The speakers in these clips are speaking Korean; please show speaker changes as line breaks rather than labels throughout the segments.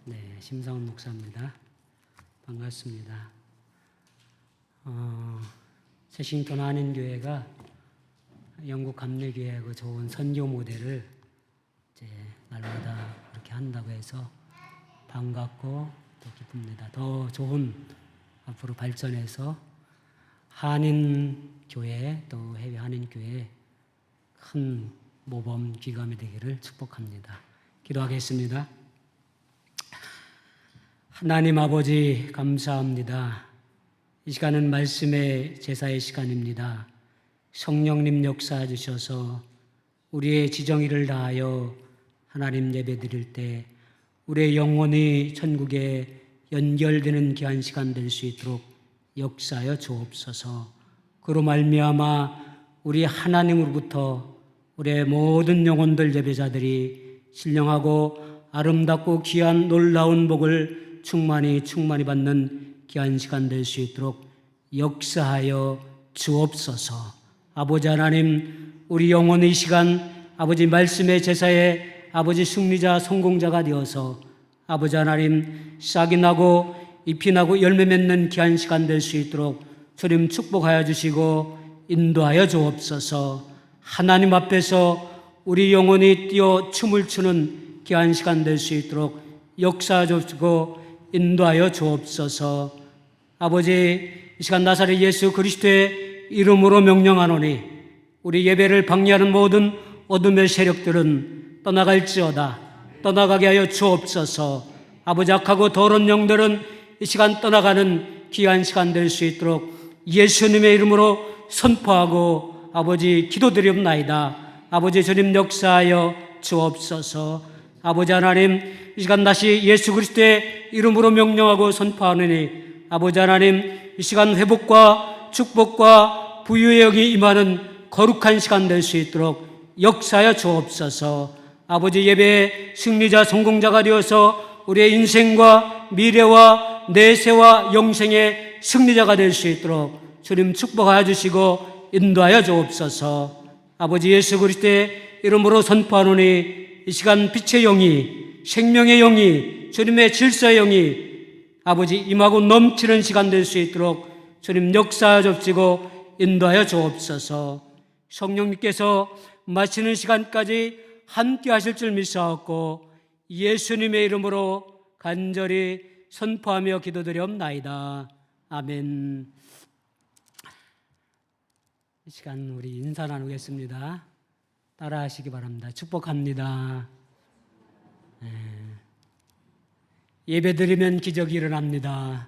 네, 심상훈 목사입니다. 반갑습니다. 세싱턴 한인교회가 영국 감리교회하고 좋은 선교 모델을 이제 날마다 그렇게 한다고 해서 반갑고 또 기쁩니다. 더 좋은 앞으로 발전해서 한인교회 또 해외 한인교회 큰 모범 기감이 되기를 축복합니다. 기도하겠습니다. 하나님 아버지 감사합니다. 이 시간은 말씀의 제사의 시간입니다. 성령님 역사해 주셔서 우리의 지정의를 다하여 하나님 예배 드릴 때 우리의 영혼이 천국에 연결되는 귀한 시간 될 수 있도록 역사하여 주옵소서. 그로 말미암아 우리 하나님으로부터 우리의 모든 영혼들 예배자들이 신령하고 아름답고 귀한 놀라운 복을 충만히 받는 귀한 시간 될 수 있도록 역사하여 주옵소서. 아버지 하나님, 우리 영혼의 시간 아버지 말씀의 제사에 아버지 승리자 성공자가 되어서 아버지 하나님 싹이 나고 잎이 나고 열매 맺는 귀한 시간 될 수 있도록 주님 축복하여 주시고 인도하여 주옵소서. 하나님 앞에서 우리 영혼이 뛰어 춤을 추는 귀한 시간 될 수 있도록 역사하여 주시고 인도하여 주옵소서. 아버지, 이 시간 나사렛 예수 그리스도의 이름으로 명령하노니 우리 예배를 방해하는 모든 어둠의 세력들은 떠나갈지어다. 떠나가게 하여 주옵소서. 아버지, 악하고 더러운 영들은 이 시간 떠나가는 귀한 시간 될 수 있도록 예수님의 이름으로 선포하고 아버지 기도드리옵나이다. 아버지 주님 역사하여 주옵소서. 아버지 하나님, 이 시간 다시 예수 그리스도의 이름으로 명령하고 선포하노니 아버지 하나님, 이 시간 회복과 축복과 부유의 영이 임하는 거룩한 시간 될 수 있도록 역사하여 주옵소서. 아버지 예배의 승리자 성공자가 되어서 우리의 인생과 미래와 내세와 영생의 승리자가 될 수 있도록 주님 축복하여 주시고 인도하여 주옵소서. 아버지 예수 그리스도의 이름으로 선포하노니 이 시간 빛의 영이, 생명의 영이, 주님의 질서의 영이 아버지 임하고 넘치는 시간 될 수 있도록 주님 역사하여 주시고 인도하여 주옵소서. 성령님께서 마치는 시간까지 함께 하실 줄 믿사옵고 예수님의 이름으로 간절히 선포하며 기도드리옵나이다. 아멘. 이 시간 우리 인사 나누겠습니다. 따라하시기 바랍니다. 축복합니다. 예배드리면 기적이 일어납니다.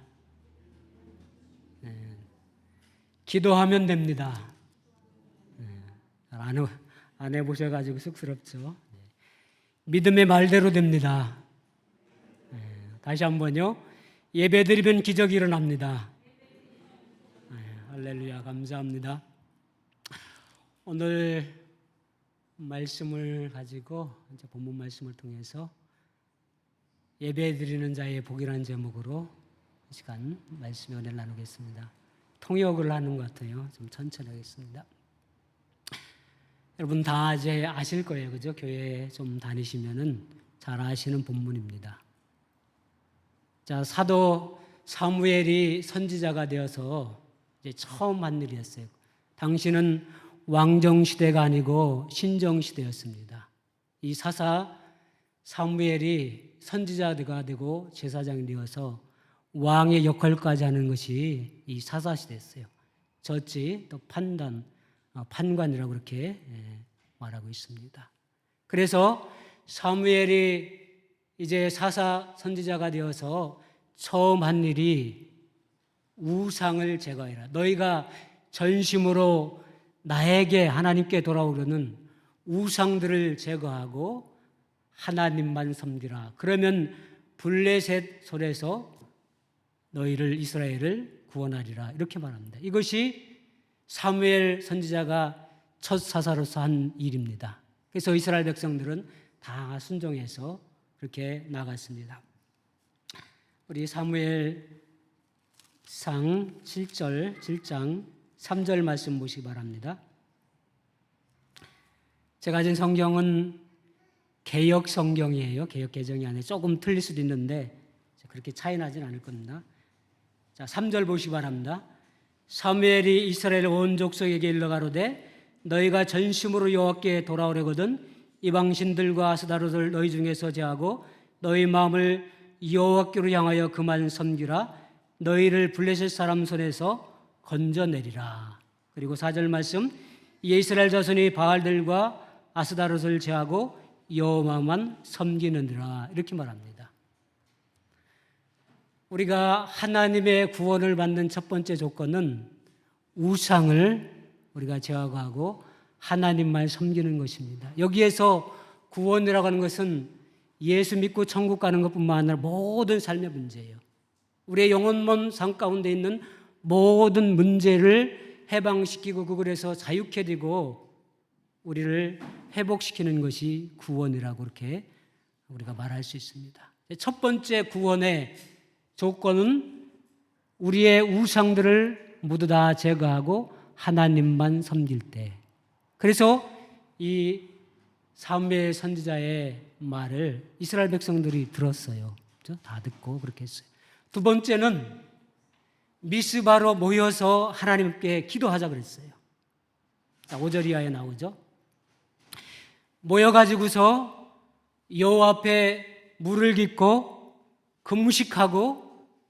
기도하면 됩니다. 안 해보셔가지고 쑥스럽죠. 믿음의 말대로 됩니다. 다시 한번요. 예배드리면 기적이 일어납니다. 할렐루야, 감사합니다. 오늘 말씀을 가지고 이제 본문 말씀을 통해서 예배드리는 자의 복이라는 제목으로 이 시간 말씀의 은혜를 나누겠습니다. 통역을 하는 것 같아요. 좀 천천히 하겠습니다. 여러분 다 이제 아실 거예요, 그죠? 교회 좀 다니시면은 잘 아시는 본문입니다. 자, 사도 사무엘이 선지자가 되어서 이제 처음 한 일이었어요. 당시는 왕정 시대가 아니고 신정 시대였습니다. 이 사사 사무엘이 선지자가 되고 제사장이 되어서 왕의 역할까지 하는 것이 이 사사 시대였어요. 저지 또 판관이라고 그렇게 말하고 있습니다. 그래서 사무엘이 이제 사사 선지자가 되어서 처음 한 일이 우상을 제거해라. 너희가 전심으로 나에게 하나님께 돌아오려는 우상들을 제거하고 하나님만 섬기라. 그러면 블레셋 손에서 너희를 이스라엘을 구원하리라. 이렇게 말합니다. 이것이 사무엘 선지자가 첫 사사로서 한 일입니다. 그래서 이스라엘 백성들은 다 순종해서 그렇게 나갔습니다. 우리 사무엘상 7장 3절 말씀 보시기 바랍니다. 제가 가진 성경은 개역 성경이에요. 개역 개정이 아니에요. 조금 틀릴 수도 있는데 그렇게 차이 나진 않을 겁니다. 자, 3절 보시기 바랍니다. 사무엘이 이스라엘 온 족속에게 일러 가로되 너희가 전심으로 여호와께 돌아오려거든 이방 신들과 아스다롯을 너희 중에서 제하고 너희 마음을 여호와께로 향하여 그만 섬기라. 너희를 블레셋 사람 손에서 건져내리라. 그리고 4절 말씀, 이스라엘 자손이 바알들과 아스다롯을 제하고 여호와만 섬기느니라. 이렇게 말합니다. 우리가 하나님의 구원을 받는 첫 번째 조건은 우상을 우리가 제거하고 하나님만 섬기는 것입니다. 여기에서 구원이라고 하는 것은 예수 믿고 천국 가는 것뿐만 아니라 모든 삶의 문제예요. 우리의 영혼먼 삶 가운데 있는 모든 문제를 해방시키고 그것에서 자유케 되고 우리를 회복시키는 것이 구원이라고 그렇게 우리가 말할 수 있습니다. 첫 번째 구원의 조건은 우리의 우상들을 모두 다 제거하고 하나님만 섬길 때. 그래서 이 사무엘 선지자의 말을 이스라엘 백성들이 들었어요. 다 듣고 그렇게 했어요. 두 번째는 미스바로 모여서 하나님께 기도하자 그랬어요. 5절 이하에 나오죠. 모여가지고서 여호와 앞에 물을 깃고 금식하고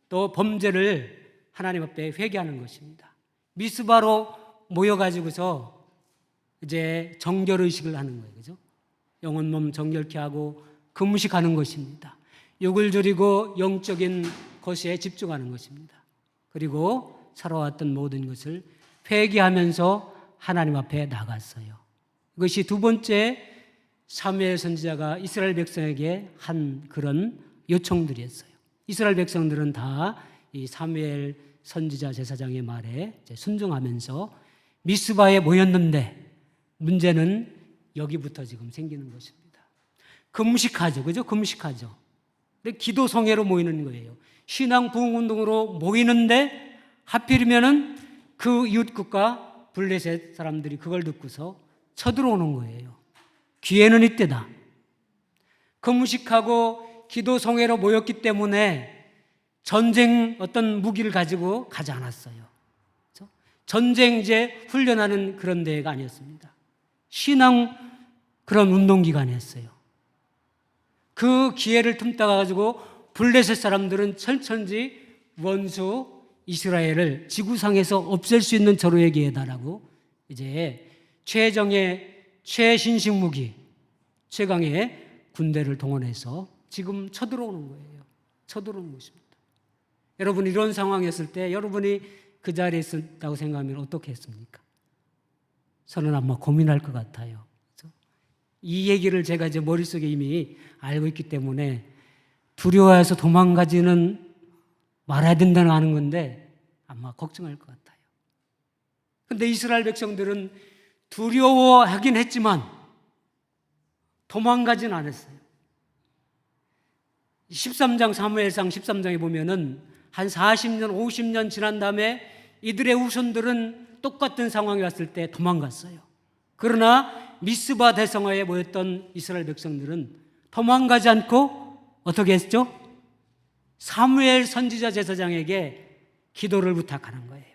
또 범죄를 하나님 앞에 회개하는 것입니다. 미스바로 모여가지고서 이제 정결의식을 하는 거예요. 그죠? 영혼 몸 정결케 하고 금식하는 것입니다. 육을 줄이고 영적인 것에 집중하는 것입니다. 그리고 살아왔던 모든 것을 회개하면서 하나님 앞에 나갔어요. 이것이 두 번째 사무엘 선지자가 이스라엘 백성에게 한 그런 요청들이었어요. 이스라엘 백성들은 다 이 사무엘 선지자 제사장의 말에 순종하면서 미스바에 모였는데 문제는 여기부터 지금 생기는 것입니다. 금식하죠. 그죠? 금식하죠. 근데 기도 성회로 모이는 거예요. 신앙 부흥 운동으로 모이는데 하필이면은 그 이웃국가 블레셋 사람들이 그걸 듣고서 쳐들어오는 거예요. 기회는 이때다. 금식하고 기도 성회로 모였기 때문에 전쟁 어떤 무기를 가지고 가지 않았어요. 그렇죠? 전쟁 이제 훈련하는 그런 대회가 아니었습니다. 신앙 그런 운동 기간이었어요. 그 기회를 틈타가 가지고 블레셋 사람들은 천천히 원수 이스라엘을 지구상에서 없앨 수 있는 절호의 기회다라고 이제 최정의 최신식 무기 최강의 군대를 동원해서 지금 쳐들어오는 거예요. 쳐들어오는 것입니다. 여러분 이런 상황이었을 때 여러분이 그 자리에 있었다고 생각하면 어떻게 했습니까? 저는 아마 고민할 것 같아요. 그렇죠? 이 얘기를 제가 이제 머릿속에 이미 알고 있기 때문에 두려워해서 도망가지는 말아야 된다는 아는 건데 아마 걱정할 것 같아요. 그런데 이스라엘 백성들은 두려워하긴 했지만 도망가진 않았어요. 13장 사무엘상 13장에 보면은 한 40년, 50년 지난 다음에 이들의 후손들은 똑같은 상황이 왔을 때 도망갔어요. 그러나 미스바 대성화에 모였던 이스라엘 백성들은 도망가지 않고 어떻게 했죠? 사무엘 선지자 제사장에게 기도를 부탁하는 거예요.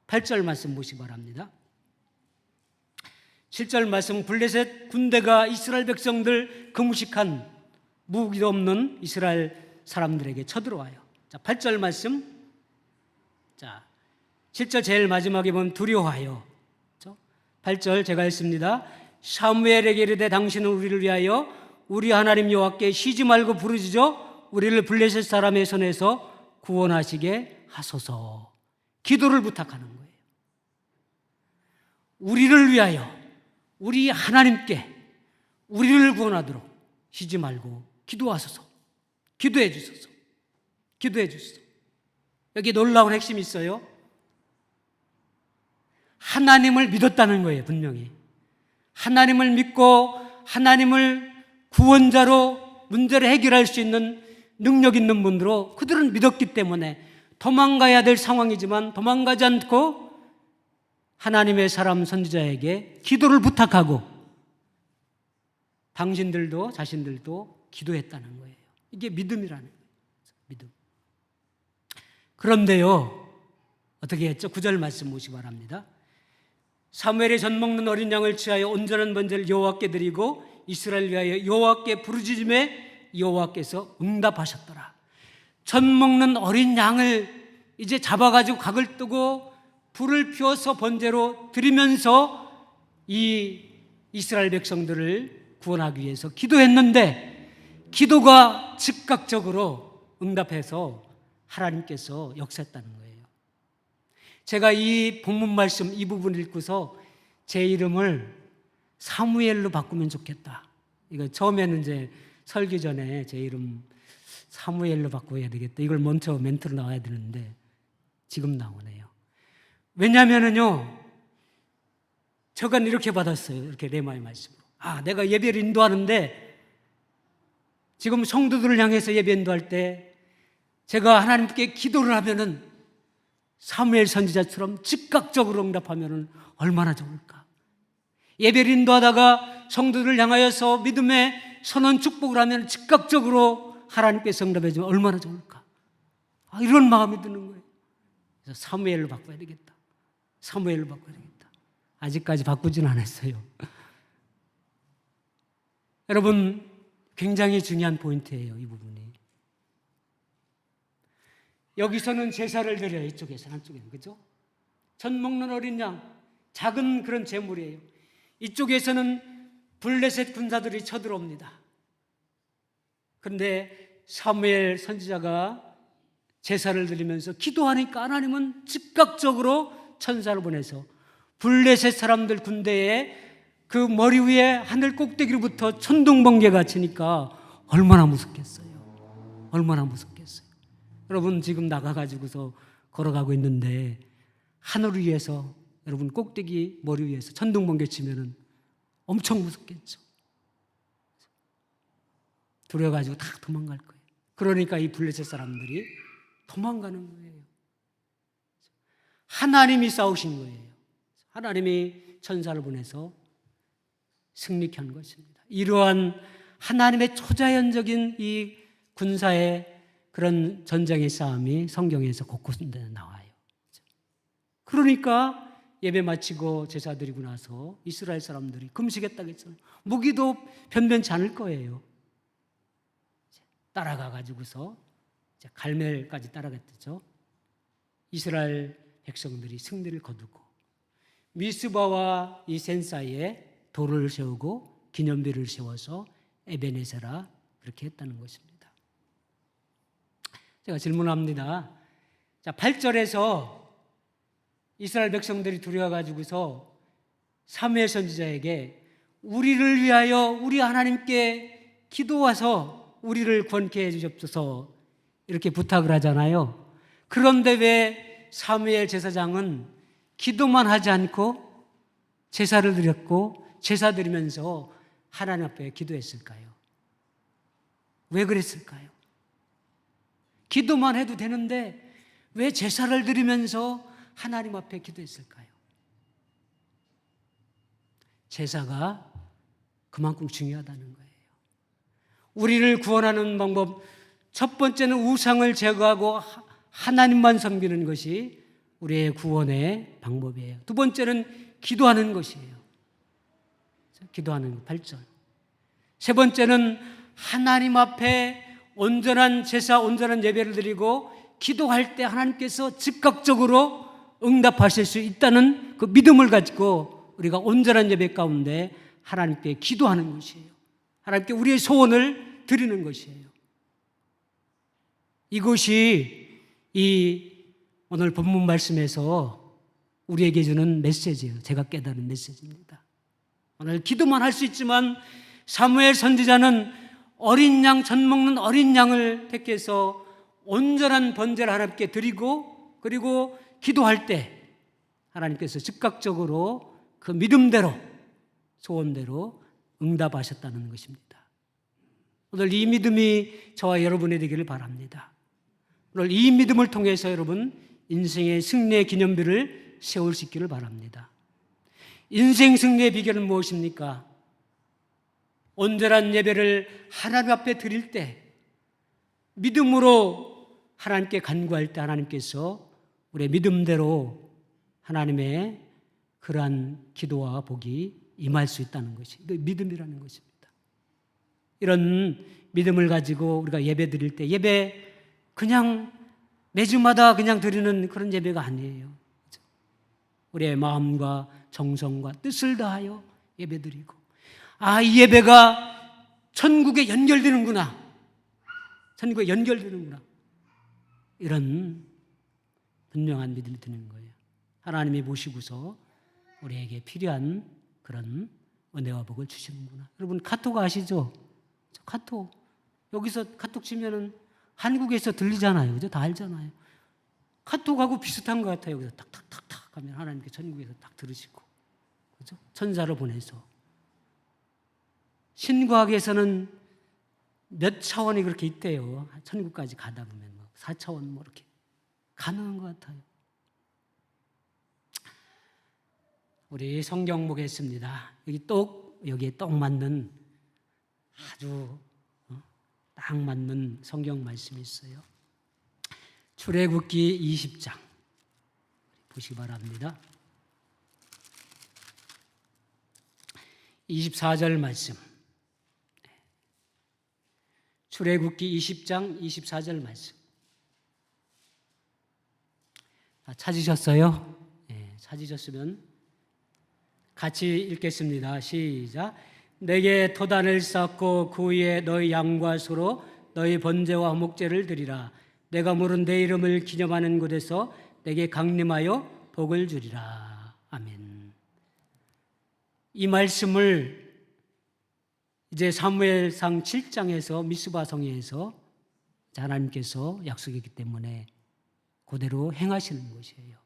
8절 말씀 보시기 바랍니다. 7절 말씀, 블레셋 군대가 이스라엘 백성들 금식한 무기도 없는 이스라엘 사람들에게 쳐들어와요. 자, 8절 말씀. 자, 7절 제일 마지막에 보면 두려워하여. 8절 제가 읽습니다. 사무엘에게 이르되 당신은 우리를 위하여 우리 하나님 여호와께 쉬지 말고 부르짖어 우리를 블레셋 사람의 손에서 구원하시게 하소서. 기도를 부탁하는 거예요. 우리를 위하여 우리 하나님께 우리를 구원하도록 쉬지 말고 기도하소서. 기도해 주소서. 기도해 주소서. 여기 놀라운 핵심이 있어요. 하나님을 믿었다는 거예요. 분명히 하나님을 믿고 하나님을 구원자로 문제를 해결할 수 있는 능력 있는 분으로 그들은 믿었기 때문에 도망가야 될 상황이지만 도망가지 않고 하나님의 사람 선지자에게 기도를 부탁하고 당신들도 자신들도 기도했다는 거예요. 이게 믿음이라는 거예요. 믿음. 그런데요, 어떻게 했죠? 9절 말씀 보시기 바랍니다. 사무엘의 젖 먹는 어린 양을 취하여 온전한 번제를 여호와께 드리고 이스라엘 위하여 여호와께 부르짖음에 여호와께서 응답하셨더라. 젖 먹는 어린 양을 이제 잡아가지고 각을 뜨고 불을 피워서 번제로 드리면서 이 이스라엘 백성들을 구원하기 위해서 기도했는데 기도가 즉각적으로 응답해서 하나님께서 역사했다는 거예요. 제가 이 본문 말씀 이 부분을 읽고서 제 이름을 사무엘로 바꾸면 좋겠다. 이거 처음에는 이제 설교 전에 제 이름 사무엘로 바꿔야 되겠다. 이걸 먼저 멘트로 나와야 되는데 지금 나오네요. 왜냐하면은요, 저건 이렇게 받았어요. 이렇게 레마의 말씀으로. 내가 예배를 인도하는데 지금 성도들을 향해서 예배 인도할 때 제가 하나님께 기도를 하면은 사무엘 선지자처럼 즉각적으로 응답하면은 얼마나 좋을까. 예배를 인도하다가 성도들을 향하여서 믿음의 선언 축복을 하면 즉각적으로 하나님께서 응답해 주면 얼마나 좋을까. 이런 마음이 드는 거예요. 그래서 사무엘로 바꿔야 되겠다. 사무엘로 바꿔야 되겠다. 아직까지 바꾸진 않았어요. 여러분, 굉장히 중요한 포인트예요, 이 부분이. 여기서는 제사를 드려요. 이쪽에서는, 한쪽에는. 그죠? 젖 먹는 어린 양, 작은 그런 제물이에요. 이쪽에서는 블레셋 군사들이 쳐들어옵니다. 그런데 사무엘 선지자가 제사를 드리면서 기도하니까 하나님은 즉각적으로 천사를 보내서 블레셋 사람들 군대에 그 머리 위에 하늘 꼭대기로부터 천둥번개가 치니까 얼마나 무섭겠어요. 얼마나 무섭겠어요. 여러분, 지금 나가가지고서 걸어가고 있는데 하늘 위에서 여러분 꼭대기 머리 위에서 천둥번개 치면은 엄청 무섭겠죠. 두려워가지고 다 도망갈 거예요. 그러니까 이 블레셋 사람들이 도망가는 거예요. 하나님이 싸우신 거예요. 하나님이 천사를 보내서 승리케 한 것입니다. 이러한 하나님의 초자연적인 이 군사의 그런 전쟁의 싸움이 성경에서 곳곳에 나와요. 그러니까 예배 마치고 제사 드리고 나서 이스라엘 사람들이 금식했다고 했잖아요. 무기도 변변치 않을 거예요. 따라가 가지고서 갈멜까지 따라갔죠. 이스라엘 백성들이 승리를 거두고 미스바와 이 센 사이에 돌을 세우고 기념비를 세워서 에베네세라 그렇게 했다는 것입니다. 제가 질문합니다. 8절에서 이스라엘 백성들이 두려워가지고서 사무엘 선지자에게 우리를 위하여 우리 하나님께 기도와서 우리를 구원케 해주옵소서 이렇게 부탁을 하잖아요. 그런데 왜 사무엘 제사장은 기도만 하지 않고 제사를 드렸고 제사 드리면서 하나님 앞에 기도했을까요? 왜 그랬을까요? 기도만 해도 되는데 왜 제사를 드리면서 하나님 앞에 기도했을까요? 제사가 그만큼 중요하다는 거예요. 우리를 구원하는 방법, 첫 번째는 우상을 제거하고 하나님만 섬기는 것이 우리의 구원의 방법이에요. 두 번째는 기도하는 것이에요. 기도하는 8절. 세 번째는 하나님 앞에 온전한 제사, 온전한 예배를 드리고 기도할 때 하나님께서 즉각적으로 응답하실 수 있다는 그 믿음을 가지고 우리가 온전한 예배 가운데 하나님께 기도하는 것이에요. 하나님께 우리의 소원을 드리는 것이에요. 이것이 이 오늘 본문 말씀에서 우리에게 주는 메시지예요. 제가 깨달은 메시지입니다. 오늘 기도만 할 수 있지만 사무엘 선지자는 어린 양, 젖 먹는 어린 양을 택해서 온전한 번제를 하나님께 드리고 그리고 기도할 때 하나님께서 즉각적으로 그 믿음대로 소원대로 응답하셨다는 것입니다. 오늘 이 믿음이 저와 여러분이 되기를 바랍니다. 오늘 이 믿음을 통해서 여러분 인생의 승리의 기념비를 세울 수 있기를 바랍니다. 인생 승리의 비결은 무엇입니까? 온전한 예배를 하나님 앞에 드릴 때, 믿음으로 하나님께 간구할 때 하나님께서 우리의 믿음대로 하나님의 그러한 기도와 복이 임할 수 있다는 것이 믿음이라는 것입니다. 이런 믿음을 가지고 우리가 예배 드릴 때, 예배 그냥 매주마다 그냥 드리는 그런 예배가 아니에요. 우리의 마음과 정성과 뜻을 다하여 예배 드리고, 이 예배가 천국에 연결되는구나, 천국에 연결되는구나, 이런 분명한 믿음이 드는 거예요. 하나님이 보시고서 우리에게 필요한 그런 은혜와 복을 주시는구나. 여러분 카톡 아시죠? 카톡, 여기서 카톡 치면은 한국에서 들리잖아요. 그죠? 다 알잖아요. 카톡하고 비슷한 것 같아요. 여기서 탁탁탁탁 하면 하나님께 천국에서 딱 들으시고, 그죠? 천사를 보내서. 신과학에서는 몇 차원이 그렇게 있대요. 천국까지 가다 보면 4차원 이렇게 가능한 것 같아요. 우리 성경 보겠습니다. 여기에 똑 맞는, 아주 딱 맞는 성경 말씀이 있어요. 출애굽기 20장 보시기 바랍니다. 24절 말씀. 출애굽기 20장 24절 말씀. 찾으셨어요? 네, 찾으셨으면 같이 읽겠습니다. 시작. 내게 토단을 쌓고 그 위에 너희 양과 소로 너희 번제와 화목제를 드리라. 내가 물은 내 이름을 기념하는 곳에서 내게 강림하여 복을 주리라. 아멘. 이 말씀을 이제 사무엘상 7장에서 미스바 성에서 하나님께서 약속했기 때문에 그대로 행하시는 것이에요.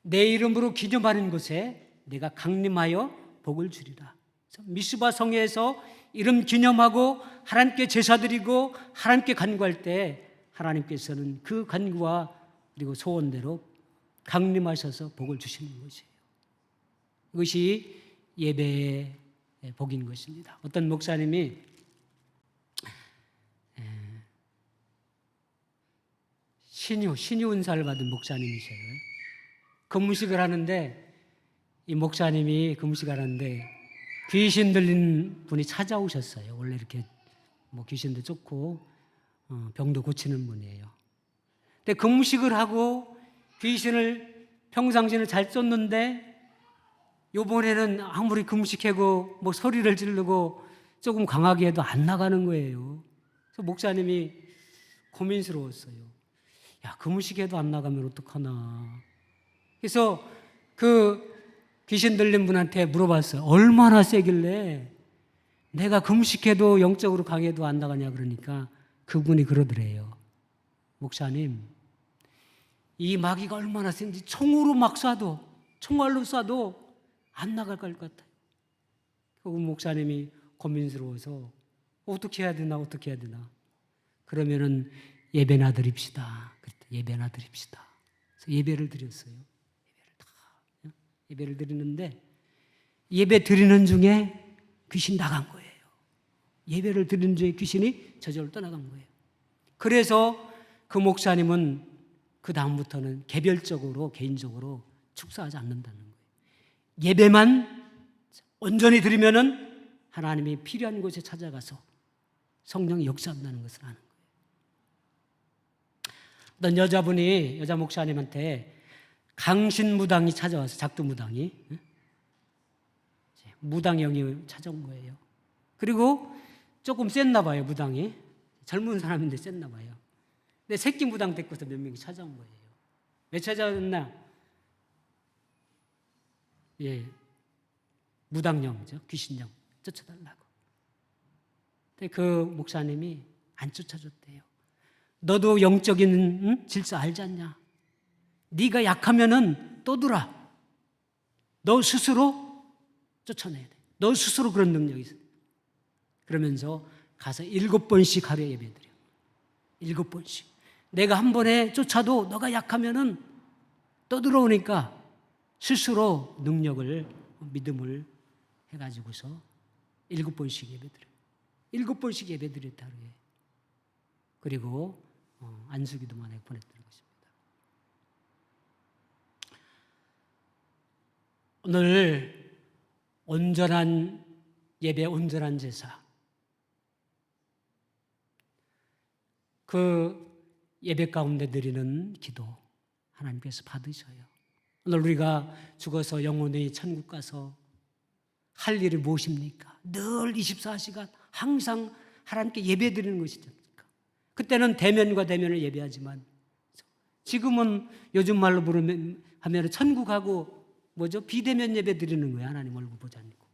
내 이름으로 기념하는 곳에 내가 강림하여 복을 주리라. 미스바 성에서 이름 기념하고 하나님께 제사 드리고 하나님께 간구할 때 하나님께서는 그 간구와 그리고 소원대로 강림하셔서 복을 주시는 것이에요. 이것이 예배의 복인 것입니다. 어떤 목사님이 신유은사를 받은 목사님이세요. 금식을 하는데, 이 목사님이 금식을 하는데 귀신 들린 분이 찾아오셨어요. 원래 이렇게 귀신도 쫓고 병도 고치는 분이에요. 근데 금식을 하고 귀신을 평상시에는 잘 쫓는데 요번에는 아무리 금식하고 소리를 지르고 조금 강하게 해도 안 나가는 거예요. 그래서 목사님이 고민스러웠어요. 야, 금식해도 안 나가면 어떡하나. 그래서 그 귀신 들린 분한테 물어봤어요. 얼마나 세길래 내가 금식해도 영적으로 강해도 안 나가냐. 그러니까 그분이 그러더래요. 목사님, 이 마귀가 얼마나 센지 총으로 막 쏴도, 총알로 쏴도 안 나갈 것 같아요. 그 목사님이 고민스러워서 어떻게 해야 되나. 그러면은 예배나 드립시다. 그랬더니 예배나 드립시다. 그래서 예배를 드렸어요. 예배를 드리는데 예배 드리는 중에 귀신 나간 거예요. 예배를 드리는 중에 귀신이 저절로 떠나간 거예요. 그래서 그 목사님은 그 다음부터는 개별적으로 개인적으로 축사하지 않는다는 거예요. 예배만 온전히 드리면은 하나님이 필요한 곳에 찾아가서 성령이 역사한다는 것을 아는 거예요. 어떤 여자 목사님한테 강신무당이 찾아와서, 작두무당이, 무당형이 찾아온 거예요. 그리고 조금 셌나 봐요, 무당이. 젊은 사람인데 셌나 봐요. 근데 새끼 무당 데리고서 몇 명이 찾아온 거예요. 왜 찾아왔나? 무당형이죠. 귀신형 쫓아달라고. 근데 그 목사님이 안 쫓아줬대요. 너도 영적인 질서 알지 않냐? 네가 약하면은 떠들어. 너 스스로 쫓아내야 돼. 너 스스로 그런 능력이 있어. 그러면서 가서 7번씩 하루에 예배드려. 7번씩. 내가 한 번에 쫓아도 너가 약하면은 떠들어오니까 스스로 능력을, 믿음을 해가지고서 7번씩 예배드려요. 7번씩 예배드렸다 하루에. 그리고 안수기도 만에 보냈던 것입니다. 오늘 온전한 예배, 온전한 제사, 그 예배 가운데 드리는 기도 하나님께서 받으셔요. 오늘 우리가 죽어서 영혼이 천국 가서 할 일이 무엇입니까? 늘 24시간 항상 하나님께 예배 드리는 것이지 않습니까? 그때는 대면과 대면을 예배하지만 지금은 요즘 말로 부르면 천국하고 비대면 예배 드리는 거예요. 하나님 얼굴 보지 않고.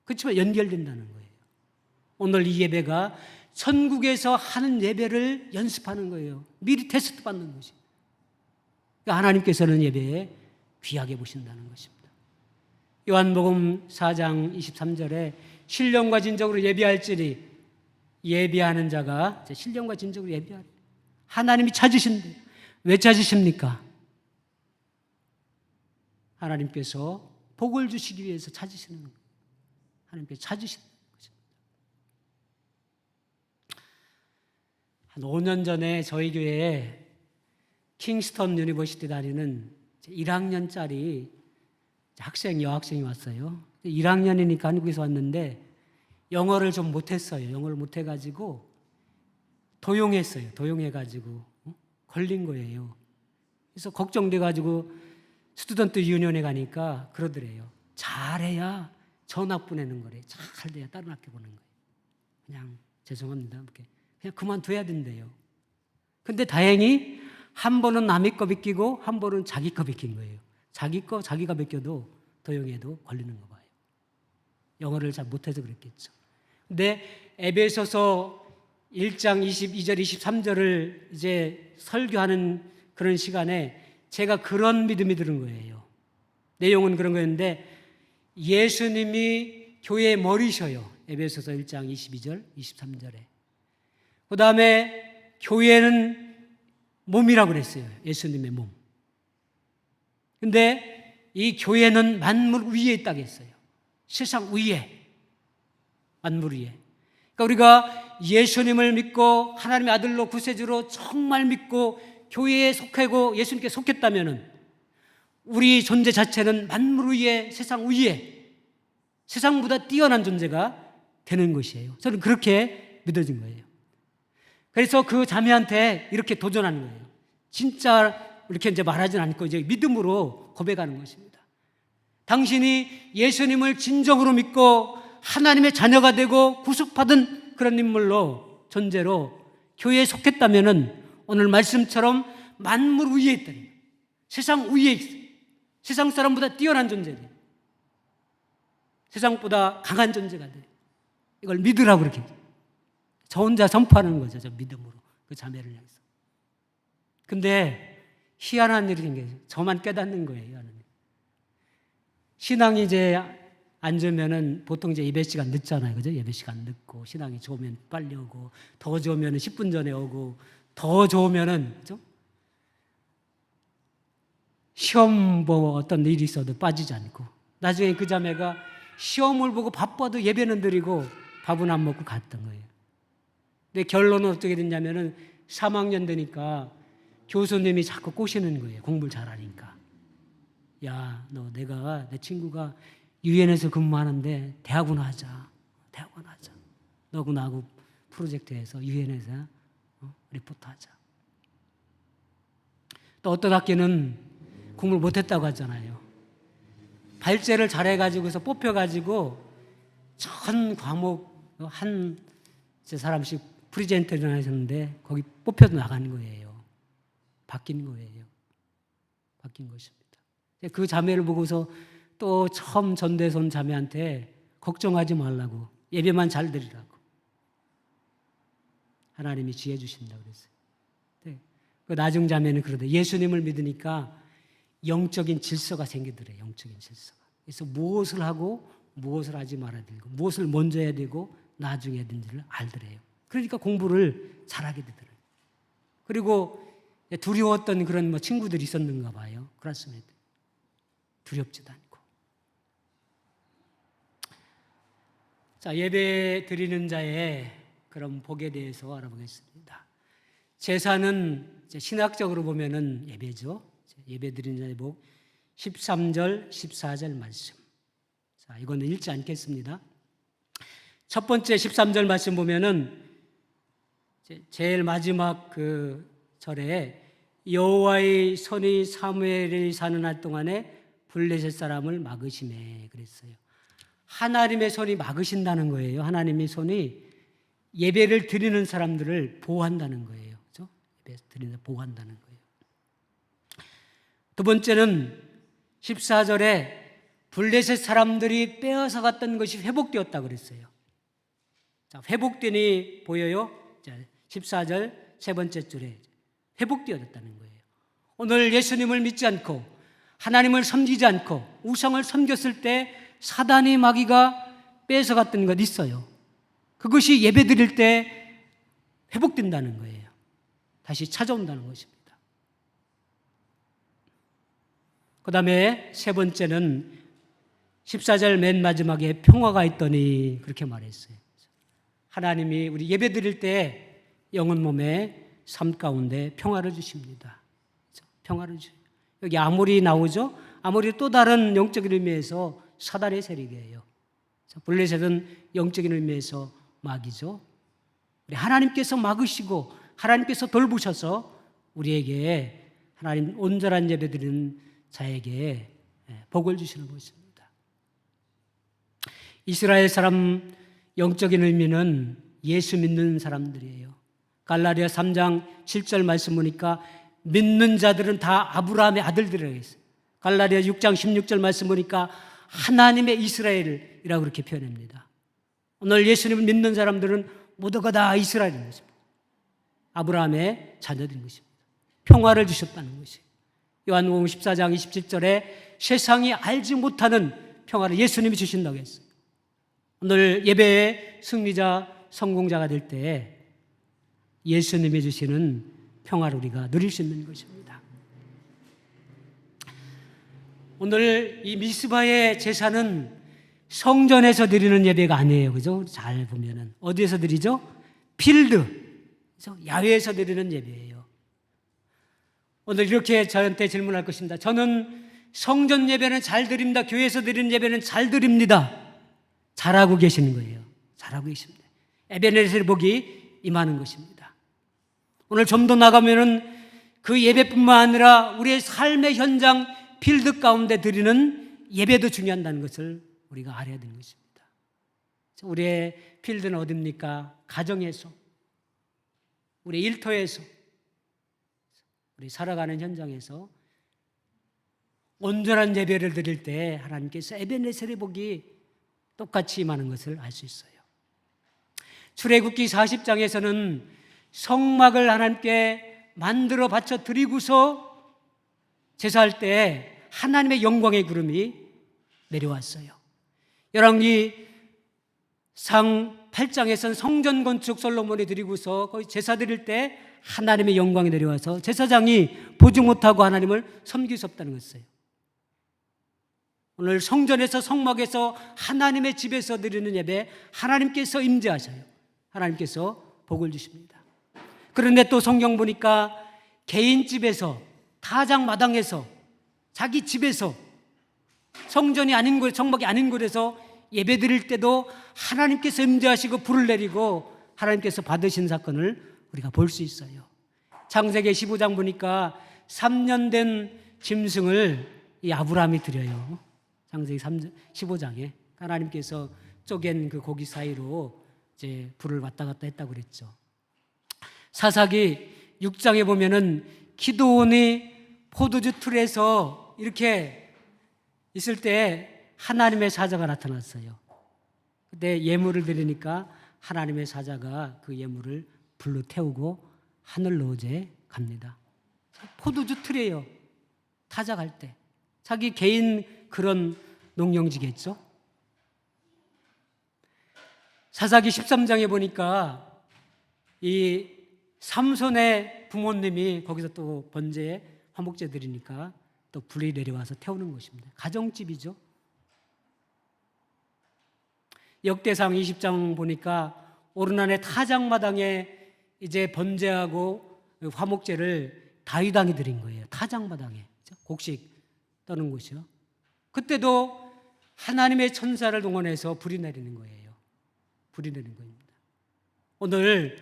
그렇지만 연결된다는 거예요. 오늘 이 예배가 천국에서 하는 예배를 연습하는 거예요. 미리 테스트 받는 것이. 그러니까 하나님께서는 예배에 귀하게 보신다는 것입니다. 요한복음 4장 23절에 신령과 진정으로 예배할지니, 예배하는 자가 신령과 진정으로 예배하리. 하나님이 찾으신대. 왜 찾으십니까? 하나님께서 복을 주시기 위해서 찾으시는 거예요. 하나님께서 찾으시는 것입니다. 한 5년 전에 저희 교회에 킹스턴 유니버시티 다니는 1학년짜리 여학생이 왔어요. 1학년이니까 한국에서 왔는데 영어를 좀 못했어요. 영어를 못해가지고 도용했어요. 도용해가지고 걸린 거예요. 그래서 걱정돼가지고 스튜던트 유니온에 가니까 그러더래요. 잘해야 전학 보내는 거래. 잘 돼야 다른 학교 보는 거예요. 그냥 죄송합니다. 이렇게 그냥 그만둬야 된대요. 근데 다행히 한 번은 남의 거 비끼고 한 번은 자기 거 비낀 거예요. 자기 거 자기가 비껴도 도용해도 걸리는 거 봐요. 영어를 잘 못해서 그랬겠죠. 근데 에베소서 1장 22절 23절을 이제 설교하는 그런 시간에 제가 그런 믿음이 드는 거예요. 내용은 그런 거였는데 예수님이 교회의 머리셔요. 에베소서 1장 22절 23절에. 그 다음에 교회는 몸이라고 그랬어요. 예수님의 몸. 근데 이 교회는 만물 위에 있다고 했어요. 세상 위에. 만물 위에. 그러니까 우리가 예수님을 믿고 하나님의 아들로 구세주로 정말 믿고 교회에 속하고 예수님께 속했다면 우리 존재 자체는 만물 위에, 세상 위에, 세상보다 뛰어난 존재가 되는 것이에요. 저는 그렇게 믿어진 거예요. 그래서 그 자매한테 이렇게 도전하는 거예요. 진짜 이렇게 이제 말하지는 않고 이제 믿음으로 고백하는 것입니다. 당신이 예수님을 진정으로 믿고 하나님의 자녀가 되고 구속받은 그런 인물로, 존재로 교회에 속했다면 오늘 말씀처럼 만물 위에 있다. 세상 위에 있어요. 세상 사람보다 뛰어난 존재들. 세상보다 강한 존재가 돼. 이걸 믿으라고 그렇게. 저 혼자 선포하는 거죠. 저 믿음으로. 그 자매를 향해서. 근데 희한한 일이 생겨요. 저만 깨닫는 거예요. 신앙이 이제 안 좋으면은 보통 이제 예배 시간 늦잖아요. 그죠? 예배 시간 늦고, 신앙이 좋으면 빨리 오고, 더 좋으면은 10분 전에 오고, 더 좋으면은, 그죠? 시험 보고 어떤 일이 있어도 빠지지 않고, 나중에 그 자매가 시험을 보고 바빠도 예배는 드리고 밥은 안 먹고 갔던 거예요. 근데 결론은 어떻게 됐냐면은 3학년 되니까 교수님이 자꾸 꼬시는 거예요. 공부를 잘하니까. 야, 내 친구가 유엔에서 근무하는데 대학원 하자. 대학원 하자. 너하고 나하고 프로젝트에서 유엔에서 리포트 하자. 또 어떤 학교는 공부를 못했다고 하잖아요. 발제를 잘해가지고서 뽑혀가지고 전 과목 한 사람씩 프리젠테를 하셨는데 거기 뽑혀서 나가는 거예요. 바뀐 거예요. 바뀐 것입니다. 그 자매를 보고서 또 처음 전도해서 온 자매한테 걱정하지 말라고, 예배만 잘 드리라고 하나님이 지혜 주신다고 그랬어요. 네. 그 나중 자매는 그러대. 예수님을 믿으니까 영적인 질서가 생기더래요. 영적인 질서가. 그래서 무엇을 하고 무엇을 하지 말아야 되고 무엇을 먼저 해야 되고 나중에 해야 되는지를 알더래요. 그러니까 공부를 잘하게 되더래요. 그리고 두려웠던 그런 친구들이 있었는가 봐요. 그렇습니다. 두렵지도 않고. 자, 예배 드리는 자의 그런 복에 대해서 알아보겠습니다. 제사는 신학적으로 보면은 예배죠. 예배 드리는 자의 복 13절, 14절 말씀. 자, 이거는 읽지 않겠습니다. 첫 번째 13절 말씀 보면은 제일 마지막 그 절에 여호와의 손이 사무엘이 사는 날 동안에 블레셋 사람을 막으시매 그랬어요. 하나님의 손이 막으신다는 거예요. 하나님의 손이 예배를 드리는 사람들을 보호한다는 거예요. 그렇죠? 예배 드리는 보호한다는 거예요. 두 번째는 14절에 블레셋 사람들이 빼앗아 갔던 것이 회복되었다 그랬어요. 자, 회복되니 보여요? 자, 14절 세 번째 줄에 회복되어졌다는 거예요. 오늘 예수님을 믿지 않고 하나님을 섬기지 않고 우상을 섬겼을 때 사단의 마귀가 뺏어갔던 것 있어요. 그것이 예배 드릴 때 회복된다는 거예요. 다시 찾아온다는 것입니다. 그 다음에 세 번째는 14절 맨 마지막에 평화가 있더니 그렇게 말했어요. 하나님이 우리 예배 드릴 때 영혼 몸에 삶 가운데 평화를 주십니다. 평화를 주세요. 여기 아모리 나오죠? 아모리 또 다른 영적인 의미에서 사단의 세력이에요. 블레셋은 영적인 의미에서 마귀죠. 우리 하나님께서 막으시고 하나님께서 돌보셔서 우리에게 하나님 온전한 예배 드리는 자에게 복을 주시는 것입니다. 이스라엘 사람 영적인 의미는 예수 믿는 사람들이에요. 갈라디아 3장 7절 말씀 보니까 믿는 자들은 다 아브라함의 아들들이라고 했어요. 갈라디아 6장 16절 말씀 보니까 하나님의 이스라엘이라고 그렇게 표현합니다. 오늘 예수님을 믿는 사람들은 모두가 다 이스라엘인 것입니다. 아브라함의 자녀들인 것입니다. 평화를 주셨다는 것이에요. 요한복음 14장 27절에 세상이 알지 못하는 평화를 예수님이 주신다고 했어요. 오늘 예배의 승리자, 성공자가 될 때 예수님이 주시는 평화를 우리가 누릴 수 있는 것입니다. 오늘 이 미스바의 제사는 성전에서 드리는 예배가 아니에요. 그죠? 잘 보면은. 어디에서 드리죠? 필드. 그죠? 야외에서 드리는 예배예요. 오늘 이렇게 저한테 질문할 것입니다. 저는 성전 예배는 잘 드립니다. 교회에서 드리는 예배는 잘 드립니다. 잘하고 계시는 거예요. 잘하고 계십니다. 에베네셀 복이 임하는 것입니다. 오늘 좀 더 나가면은 그 예배뿐만 아니라 우리의 삶의 현장 필드 가운데 드리는 예배도 중요하다는 것을 우리가 알아야 되는 것입니다. 우리의 필드는 어디입니까? 가정에서, 우리 일터에서, 우리 살아가는 현장에서 온전한 예배를 드릴 때 하나님께서 에베네셀의 복이 똑같이 임하는 것을 알 수 있어요. 출애굽기 40장에서는 성막을 하나님께 만들어 바쳐 드리고서 제사할 때 하나님의 영광의 구름이 내려왔어요. 열왕기 상 8장에서는 성전 건축 솔로몬이 드리고서 거기 제사 드릴 때 하나님의 영광이 내려와서 제사장이 보지 못하고 하나님을 섬길 수 없다는 것이에요. 오늘 성전에서 성막에서 하나님의 집에서 드리는 예배 하나님께서 임재하셔요. 하나님께서 복을 주십니다. 그런데 또 성경 보니까 개인 집에서, 타작 마당에서, 자기 집에서, 성전이 아닌 곳, 성막이 아닌 곳에서 예배 드릴 때도 하나님께서 임재하시고 불을 내리고 하나님께서 받으신 사건을 우리가 볼 수 있어요. 창세기 15장 보니까 3년 된 짐승을 이 아브라함이 드려요. 창세기 15장에 하나님께서 쪼갠 그 고기 사이로 이제 불을 왔다 갔다 했다고 그랬죠. 사사기 6장에 보면은 기드온이 포도주 틀에서 이렇게 있을 때 하나님의 사자가 나타났어요. 그때 예물을 드리니까 하나님의 사자가 그 예물을 불로 태우고 하늘로 이제 갑니다. 포도주 틀이에요. 타작할 때. 자기 개인 그런 농용지겠죠. 사사기 13장에 보니까 이 삼손의 부모님이 거기서 또 번제에 화목제 드리니까 또 불이 내려와서 태우는 것입니다. 가정집이죠. 역대상 20장 보니까 오르난의 타작마당에 이제 번제하고 화목제를 다윗 왕이 드린 거예요. 타작마당에 곡식 떠는 곳이요. 그때도 하나님의 천사를 동원해서 불이 내리는 거예요. 불이 내리는 겁니다. 오늘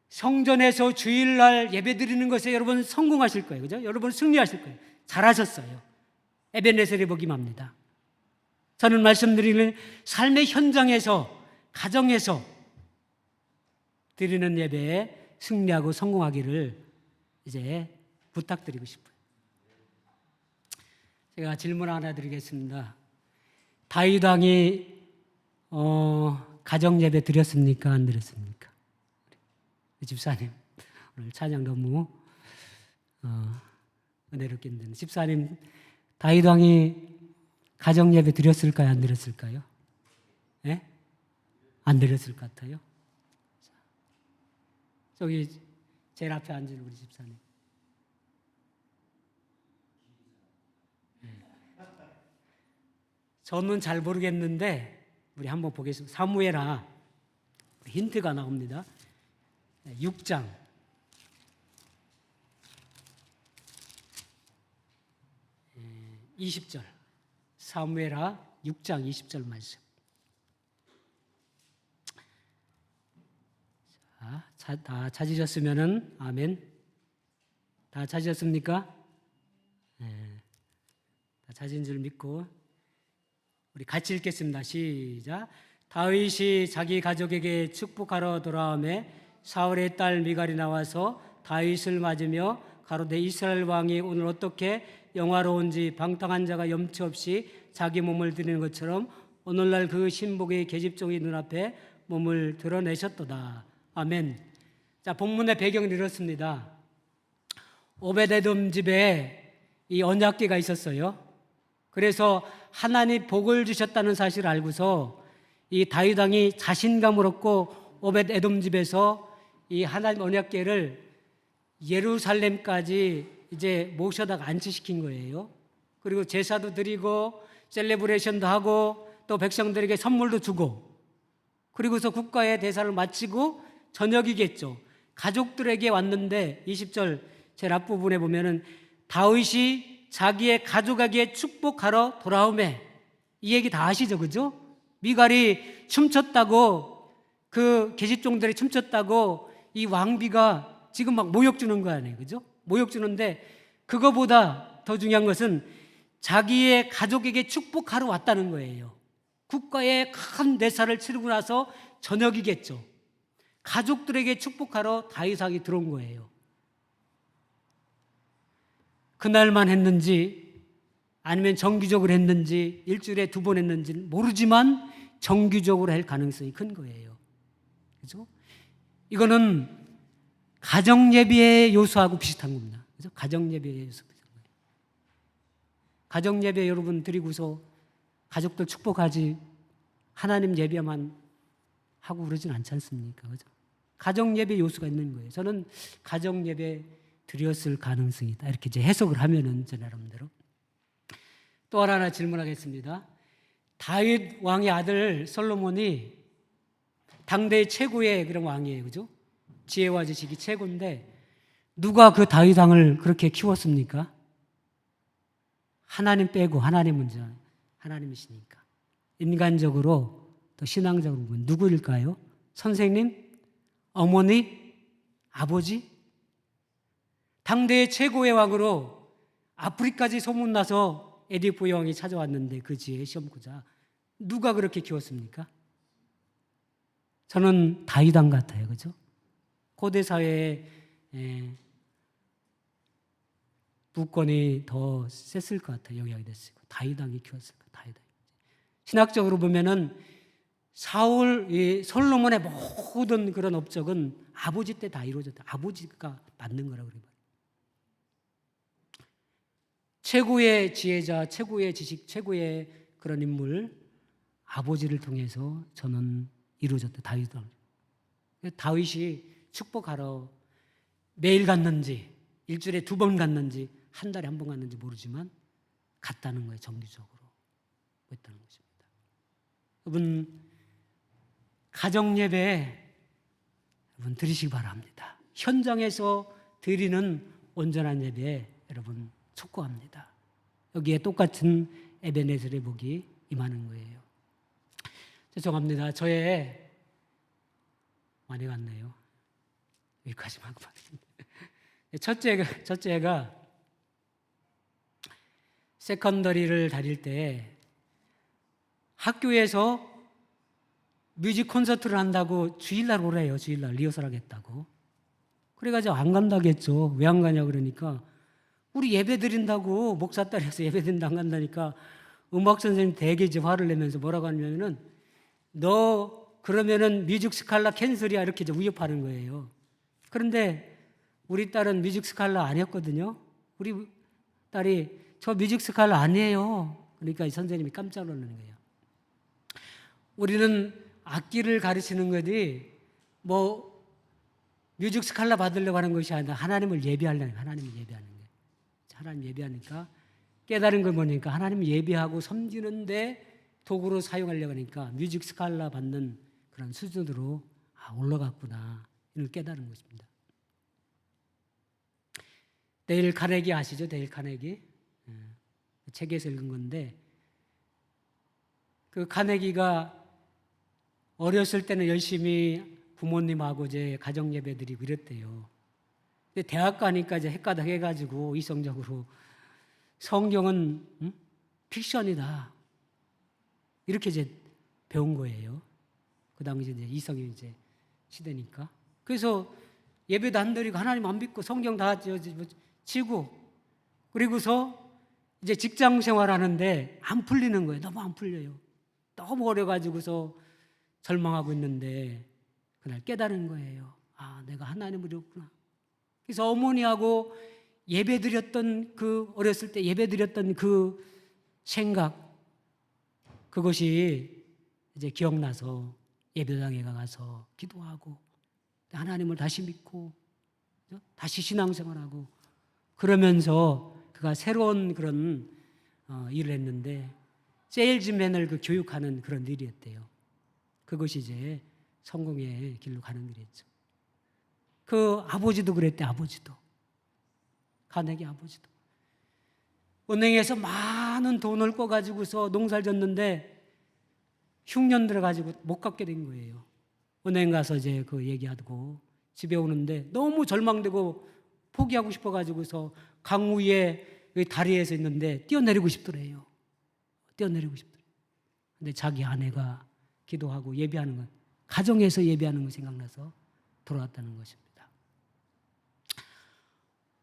성전에서 주일날 예배드리는 것에 여러분 성공하실 거예요. 그죠? 여러분 승리하실 거예요. 잘하셨어요. 에베네셀이 복임합니다. 저는 말씀드리는 삶의 현장에서, 가정에서 드리는 예배에 승리하고 성공하기를 이제 부탁드리고 싶어요. 제가 질문 하나 드리겠습니다. 다윗 왕이 가정 예배 드렸습니까? 안 드렸습니까? 집사님, 오늘 찬양 너무 은혜롭게 드는 집사님, 다윗 왕이 가정 예배 드렸을까요? 안 드렸을까요? 예? 안 드렸을 것 같아요. 저기 제일 앞에 앉은 우리 집사님. 저는 잘 모르겠는데 우리 한번 보겠습니다. 사무엘하 힌트가 나옵니다. 6장 20절 사무엘하 6장 20절 말씀. 다 찾으셨으면은 아멘. 다 찾으셨습니까? 네. 다 찾은 줄 믿고 우리 같이 읽겠습니다. 시작. 다윗이 자기 가족에게 축복하러 돌아오매 사울의 딸 미갈이 나와서 다윗을 맞으며 가로되 이스라엘 왕이 오늘 어떻게 영화로운지 방탕한 자가 염치 없이 자기 몸을 드리는 것처럼 오늘날 그 신복의 계집종의 눈앞에 몸을 드러내셨도다. 아멘. 자, 본문의 배경은 이렇습니다. 오벳에돔 집에 이 언약궤가 있었어요. 그래서 하나님 복을 주셨다는 사실을 알고서 이 다윗 왕이 자신감을 얻고 오벳에돔 집에서 이 하나님 언약궤를 예루살렘까지 이제 모셔다가 안치시킨 거예요. 그리고 제사도 드리고 셀레브레이션도 하고 또 백성들에게 선물도 주고 그리고서 국가의 대사를 마치고 저녁이겠죠. 가족들에게 왔는데 20절 제일 앞부분에 보면은 다윗이 자기의 가족에게 축복하러 돌아오매 이 얘기 다 아시죠? 그죠? 미갈이 춤췄다고 그 계집종들이 춤췄다고 이 왕비가 지금 막 모욕 주는 거 아니에요? 그죠? 모욕 주는데 그거보다 더 중요한 것은 자기의 가족에게 축복하러 왔다는 거예요. 국가의 큰 대사를 치르고 나서 저녁이겠죠. 가족들에게 축복하러 다윗 왕이 들어온 거예요. 그날만 했는지 아니면 정기적으로 했는지 일주일에 2번 했는지는 모르지만 정기적으로 할 가능성이 큰 거예요. 그죠? 이거는 가정예배의 요소하고 비슷한 겁니다. 그죠? 가정예배의 요소 비슷한 거예요. 가정예배 여러분 드리고서 가족들 축복하지 하나님 예배만 하고 그러진 않지 않습니까? 그죠? 가정예배 요소가 있는 거예요. 저는 가정예배 드렸을 가능성이 있다. 이렇게 이제 해석을 하면은 저 나름대로. 또 하나 질문하겠습니다. 다윗 왕의 아들 솔로몬이 당대 최고의 그런 왕이에요. 그죠? 지혜와 지식이 최고인데 누가 그 다윗 왕을 그렇게 키웠습니까? 하나님 빼고 하나님은 하나님이시니까. 인간적으로 또 신앙적으로 보면 누구일까요? 선생님? 어머니? 아버지? 당대의 최고의 왕으로 아프리까지 소문나서 에디프 왕이 찾아왔는데 그 지혜의 시험고자 누가 그렇게 키웠습니까? 저는 다윗 왕 같아요. 그죠? 고대 사회에 부권이 더 셌을 것 같아요. 영향이 됐을 거. 다윗 왕이 키웠을 거. 다윗 왕. 신학적으로 보면은 솔로몬의 모든 그런 업적은 아버지 때 다 이루어졌다. 아버지가 만든 거라고 그래요. 최고의 지혜자, 최고의 지식, 최고의 그런 인물 아버지를 통해서 저는 이루어졌다. 다윗 왕. 다윗이 축복하러 매일 갔는지 일주일에 2번 갔는지 한 달에 1번 갔는지 모르지만 갔다는 거예요. 정기적으로 했다는 것입니다. 여러분 가정 예배 여러분 드리시기 바랍니다. 현장에서 드리는 온전한 예배 여러분 촉구합니다. 여기에 똑같은 에베네셀의 복이 임하는 거예요. 죄송합니다. 저의 많이 갔네요. 여기까지만 하고 첫째가 세컨더리를 다닐 때 학교에서 뮤직 콘서트를 한다고 주일날 오래요. 주일날 리허설 하겠다고. 그래가지고 안 간다겠죠. 왜 안 가냐 그러니까 우리 예배 드린다고 목사 딸이어서 예배 드린다 안 간다니까 음악 선생님 되게 이제 화를 내면서 뭐라고 하냐면은 너 그러면은 뮤직 스칼라 캔슬이야 이렇게 이제 위협하는 거예요. 그런데 우리 딸은 뮤직 스칼라 아니었거든요. 우리 딸이 저 뮤직 스칼라 아니에요. 그러니까 이 선생님이 깜짝 놀라는 거예요. 우리는 악기를 가르치는 것이 뭐 뮤직 스칼라 받으려고 하는 것이 아니라 하나님을 예배하려는 거예요. 하나님을 예배하는 거예요. 하나님 예배하니까 깨달은 걸 보니까 하나님 예배하고 섬기는데 도구로 사용하려고 하니까 뮤직 스칼라 받는 그런 수준으로 올라갔구나 이걸 깨달은 것입니다. 데일 카네기 아시죠? 데일 카네기 책에서 읽은 건데 그 카네기가 어렸을 때는 열심히 부모님하고 이제 가정 예배 드리고 이랬대요. 근데 대학 가니까 이제 헷가닥 해가지고 이성적으로 성경은 픽션이다 이렇게 이제 배운 거예요. 그 당시 이제 이성이 이제 시대니까. 그래서 예배도 안 드리고 하나님 안 믿고 성경 다 지고 그리고서 이제 직장 생활하는데 안 풀리는 거예요. 너무 안 풀려요. 너무 어려가지고서 절망하고 있는데 그날 깨달은 거예요. 아, 내가 하나님을 잃었구나. 그래서 어머니하고 예배드렸던 그 어렸을 때 예배드렸던 그 생각 그것이 이제 기억나서 예배당에 가서 기도하고 하나님을 다시 믿고 다시 신앙생활하고 그러면서 그가 새로운 그런 일을 했는데 세일즈맨을 그 교육하는 그런 일이었대요. 그것이 이제 성공의 길로 가는 길이었죠. 그 아버지도 그랬대. 아버지도 카네기 아버지도 은행에서 많은 돈을 꿔가지고서 농사를 졌는데 흉년 들어가지고 못 갚게 된 거예요. 은행 가서 이제 그 얘기하고 집에 오는데 너무 절망되고 포기하고 싶어가지고서 강 위에 다리에서 있는데 뛰어내리고 싶더래요. 뛰어내리고 싶더래요. 근데 자기 아내가 기도하고 예배하는 것, 가정에서 예배하는 거 생각나서 돌아왔다는 것입니다.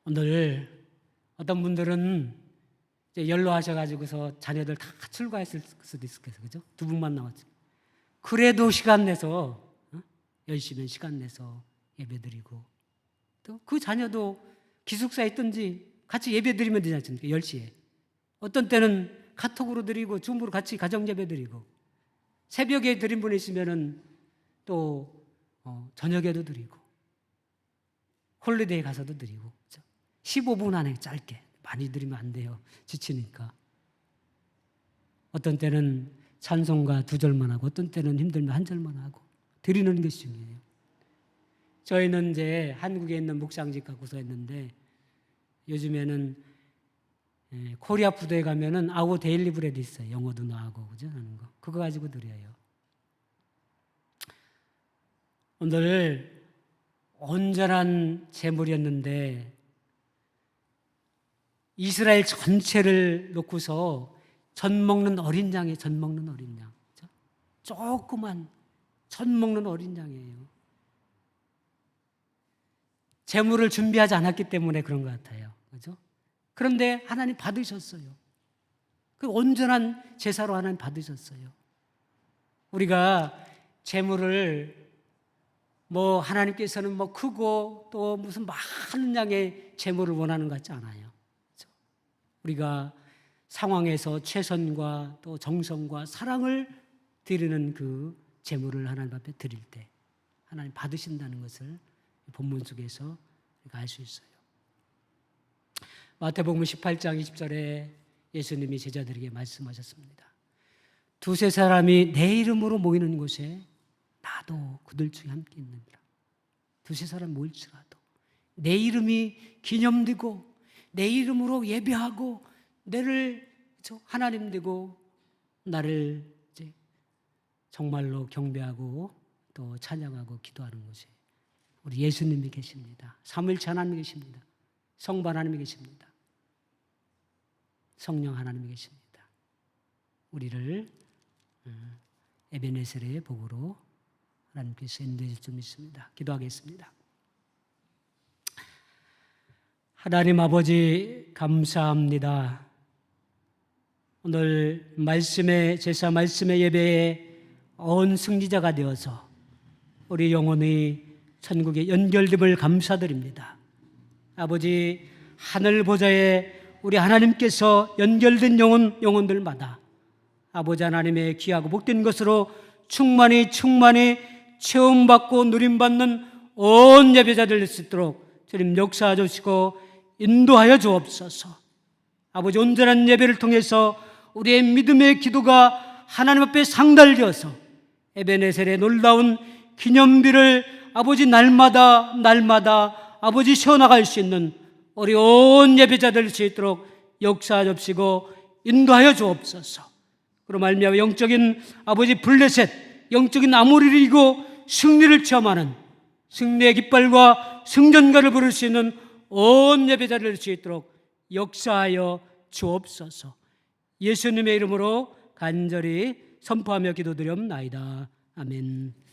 오늘 어떤 분들은 이제 연로하셔가지고서 자녀들 다 출가했을 수도 있을 거예요. 그죠? 두 분만 남았죠. 그래도 시간 내서 열심히 시간 내서 예배드리고 또 그 자녀도 기숙사에 있든지 같이 예배드리면 되지 않습니까? 10시에. 어떤 때는 카톡으로 드리고 줌으로 같이 가정 예배드리고 새벽에 드린 분이 있으면은 또 저녁에도 드리고 홀리데이 가서도 드리고 그렇죠? 15분 안에 짧게 많이 드리면 안 돼요. 지치니까. 어떤 때는 찬송가 2절만 하고 어떤 때는 힘들면 1절만 하고 드리는 것이 중요해요. 저희는 이제 한국에 있는 묵상집 갖고서 했는데 요즘에는 코리아 푸드에 가면은 아워 데일리 브레드 있어요. 영어도 나오고 그죠? 하는 거. 그거 가지고 드려요. 오늘 온전한 제물이었는데 이스라엘 전체를 놓고서 전 먹는 어린 양이에요. 전 먹는 어린 양. 그렇죠? 조그만 전 먹는 어린 양이에요. 제물을 준비하지 않았기 때문에 그런 것 같아요. 그렇죠? 그런데 하나님 받으셨어요. 그 온전한 제사로 하나님 받으셨어요. 우리가 제물을 뭐 하나님께서는 뭐 크고 또 무슨 많은 양의 제물을 원하는 것 같지 않아요. 그렇죠? 우리가 상황에서 최선과 또 정성과 사랑을 드리는 그 제물을 하나님 앞에 드릴 때 하나님 받으신다는 것을 본문 속에서 우리가 알 수 있어요. 마태복음 18장 20절에 예수님이 제자들에게 말씀하셨습니다. 2-3 사람이 내 이름으로 모이는 곳에 나도 그들 중에 함께 있느니라. 두세 사람 모일지라도 내 이름이 기념되고 내 이름으로 예배하고 너를 하나님 되고 나를 이제 정말로 경배하고 또 찬양하고 기도하는 곳에 우리 예수님이 계십니다. 삼위일체 하나님이 계십니다. 성부 하나님이 계십니다. 성령 하나님이 계십니다. 우리를 에베네셀의 복으로 하나님께서 인도해 줄 줄 믿습니다. 기도하겠습니다. 하나님 아버지 감사합니다. 오늘 말씀의 제사, 말씀의 예배에 온 승리자가 되어서 우리 영혼이 천국에 연결됨을 감사드립니다. 아버지 하늘 보좌에 우리 하나님께서 연결된 영혼들마다 아버지 하나님의 귀하고 복된 것으로 충만히 체험받고 누림받는 온 예배자들 될 수 있도록 주님 역사해 주시고 인도하여 주옵소서. 아버지 온전한 예배를 통해서 우리의 믿음의 기도가 하나님 앞에 상달되어서 에베네셀의 놀라운 기념비를 아버지 날마다 아버지 세워나갈 수 있는 우리 온 예배자들 될 수 있도록 역사해 주시고 인도하여 주옵소서. 그로 말미암아 영적인 아버지 블레셋, 영적인 아모리를 이기고 승리를 체험하는 승리의 깃발과 승전가를 부를 수 있는 온 예배자를 될 수 있도록 역사하여 주옵소서. 예수님의 이름으로 간절히 선포하며 기도드리옵나이다. 아멘.